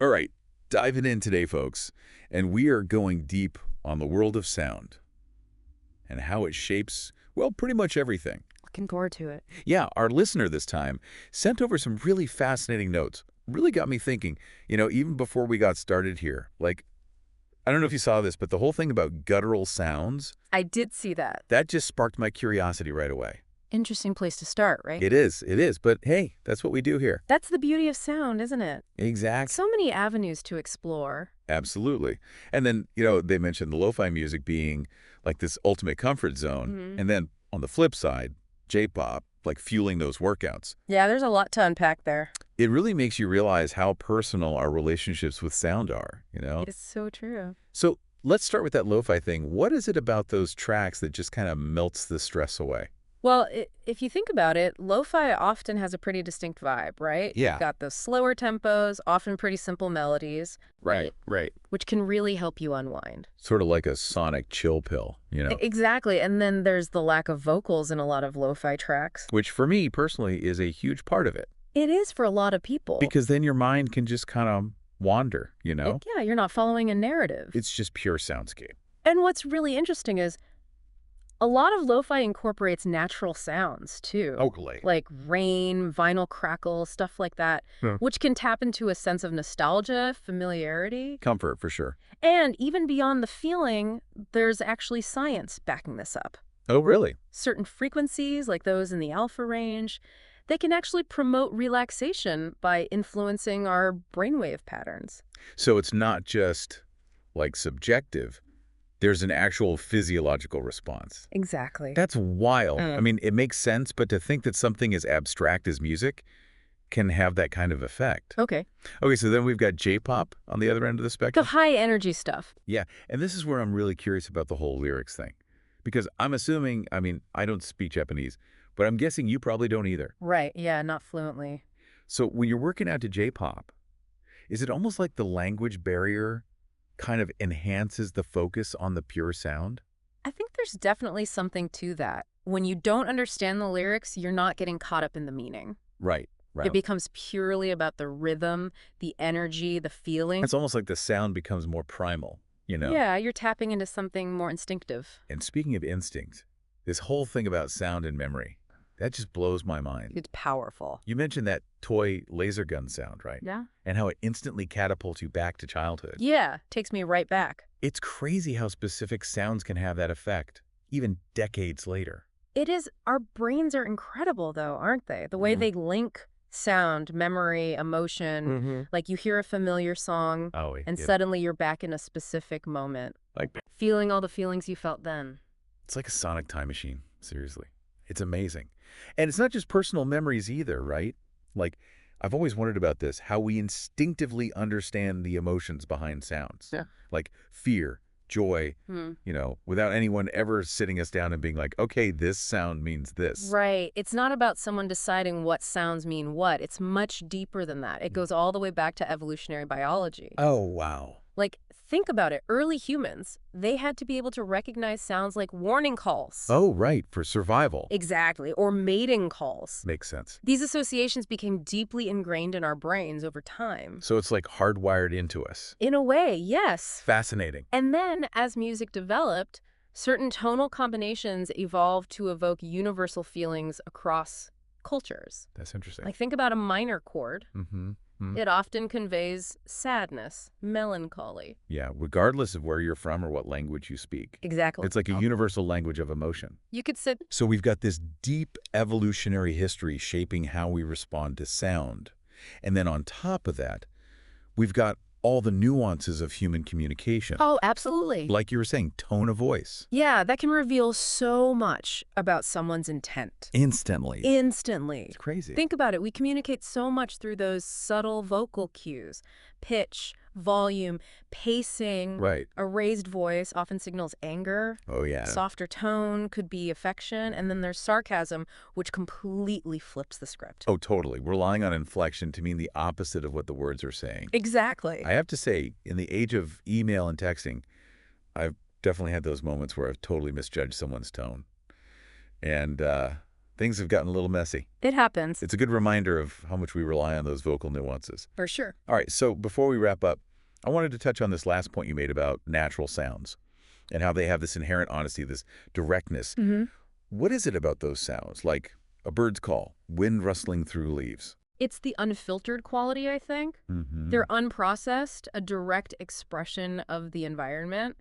All right, diving in today, folks, and we are going deep on the world of sound and how it shapes, well, pretty much everything. Looking forward to it. Yeah, our listener this time sent over some really fascinating notes. Really got me thinking, even before we got started here. Like, I don't know if you saw this, but the whole thing about guttural sounds, I did see that. that just sparked my curiosity right away. Interesting place to start, right? It is, but hey, that's what we do here. That's the beauty of sound, isn't it? Exactly. So many avenues to explore. Absolutely. And then, they mentioned the lo-fi music being like this ultimate comfort zone. And then on the flip side, J-pop, like fueling those workouts. Yeah, there's a lot to unpack there. It really makes you realize how personal our relationships with sound are, It's so true. So let's start with that lo-fi thing. What is it about those tracks that just kind of melts the stress away? Well, if you think about it, lo-fi often has a pretty distinct vibe, right? Yeah. You've got those slower tempos, often pretty simple melodies. Right. Which can really help you unwind. Sort of like a sonic chill pill, Exactly. And then there's the lack of vocals in a lot of lo-fi tracks. Which for me personally is a huge part of it. It is for a lot of people. Because then your mind can just kind of wander, Yeah, you're not following a narrative. It's just pure soundscape. And what's really interesting is a lot of lo-fi incorporates natural sounds, too. Totally. Like rain, vinyl crackle, stuff like that, which can tap into a sense of nostalgia, familiarity. Comfort, for sure. And even beyond the feeling, there's actually science backing this up. Oh, really? Certain frequencies, like those in the alpha range, they can actually promote relaxation by influencing our brainwave patterns. So it's not just, like, subjective. There's an actual physiological response. Exactly. That's wild. I mean, it makes sense, but to think that something as abstract as music can have that kind of effect. Okay, So then we've got J-pop on the other end of the the spectrum. high energy stuff. Yeah, and this is where I'm really curious about the whole lyrics thing. Because I'm assuming, I don't speak Japanese, but I'm guessing you probably don't either. Right, yeah, not fluently. So when you're working out to J-pop, is it almost like the language barrier kind of enhances the focus on the pure sound? I think there's definitely something to that. When you don't understand the lyrics, you're not getting caught up in the meaning. Right. It becomes purely about the rhythm, the energy, the feeling. It's almost like the sound becomes more primal, Yeah, you're tapping into something more instinctive. And speaking of instinct, this whole thing about sound and memory, that just blows my mind. It's powerful. You mentioned that toy laser gun sound, right? Yeah? And how it instantly catapults you back to childhood. Yeah, takes me right back. It's crazy how specific sounds can have that effect, even decades later. It is. Our brains are incredible, though, aren't they? The way they link sound, memory, emotion. Like you hear a familiar song, and suddenly you're back in a specific moment. Like, Feeling all the feelings you felt then. it's like a sonic time machine, seriously. It's amazing. And it's not just personal memories either, right? Like, I've always wondered about this, how we instinctively understand the emotions behind sounds. Yeah. Like fear, joy, without anyone ever sitting us down and being like, okay, this sound means this. Right. It's not about someone deciding what sounds mean what. It's much deeper than that. It goes all the way back to evolutionary biology. Oh, wow. Like, think about it. Early humans, they had to be able to recognize sounds like warning calls. Oh, right, for survival. Exactly. Or mating calls. Makes sense. These associations became deeply ingrained in our brains over time. So it's like hardwired into us. In a way, yes. Fascinating. And then, as music developed, certain tonal combinations evolved to evoke universal feelings across cultures. That's interesting. Like, think about a minor chord. Mm-hmm. It often conveys sadness, melancholy. Yeah, regardless of where you're from or what language you speak. Exactly. It's like a universal language of emotion. You could sit. So we've got this deep evolutionary history shaping how we respond to sound. And then on top of that, we've got all the nuances of human communication. Oh, absolutely. Like you were saying, tone of voice. Yeah, that can reveal so much about someone's intent. Instantly. Instantly. It's crazy. Think about it. We communicate so much through those subtle vocal cues. Pitch, volume, pacing. Right. A raised voice often signals anger. Oh, yeah. Softer tone could be affection. And then there's sarcasm, which completely flips the script. Oh, totally. Relying on inflection to mean the opposite of what the words are saying. Exactly. I have to say, in the age of email and texting, I've definitely had those moments where I've totally misjudged someone's tone. And things have gotten a little messy. It happens. It's a good reminder of how much we rely on those vocal nuances. For sure. All right, so before we wrap up, I wanted to touch on this last point you made about natural sounds and how they have this inherent honesty, this directness. What is it about those sounds, like a bird's call, wind rustling through leaves? It's the unfiltered quality, I think. They're unprocessed, a direct expression of the environment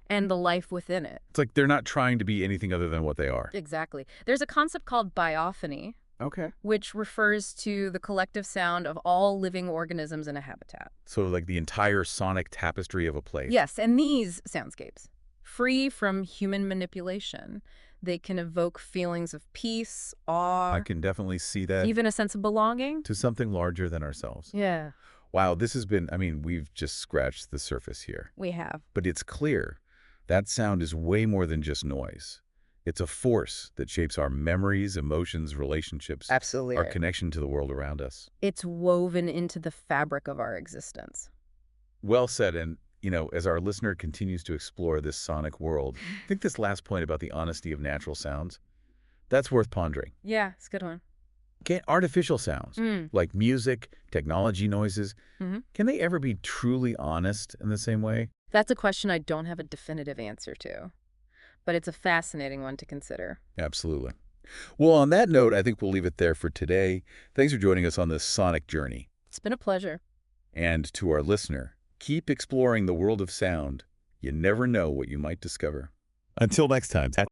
and the life within it. It's like they're not trying to be anything other than what they are. Exactly. There's a concept called biophony, Okay. which refers to the collective sound of all living organisms in a habitat. So like the entire sonic tapestry of a place. Yes, and these soundscapes, free from human manipulation, they can evoke feelings of peace, awe. I can definitely see that. Even a sense of belonging. To something larger than ourselves. Yeah. Wow, this has been, I mean, we've just scratched the surface here. We have. But it's clear that sound is way more than just noise. It's a force that shapes our memories, emotions, relationships. Absolutely. Our connection to the world around us. It's woven into the fabric of our existence. Well said. And, as our listener continues to explore this sonic world, I think this last point about the honesty of natural sounds, that's worth pondering. Yeah, it's a good one. Can artificial sounds, like music, technology noises, can they ever be truly honest in the same way? That's a question I don't have a definitive answer to, but it's a fascinating one to consider. Absolutely. Well, on that note, I think we'll leave it there for today. Thanks for joining us on this sonic journey. It's been a pleasure. And to our listener, keep exploring the world of sound. You never know what you might discover. Until next time.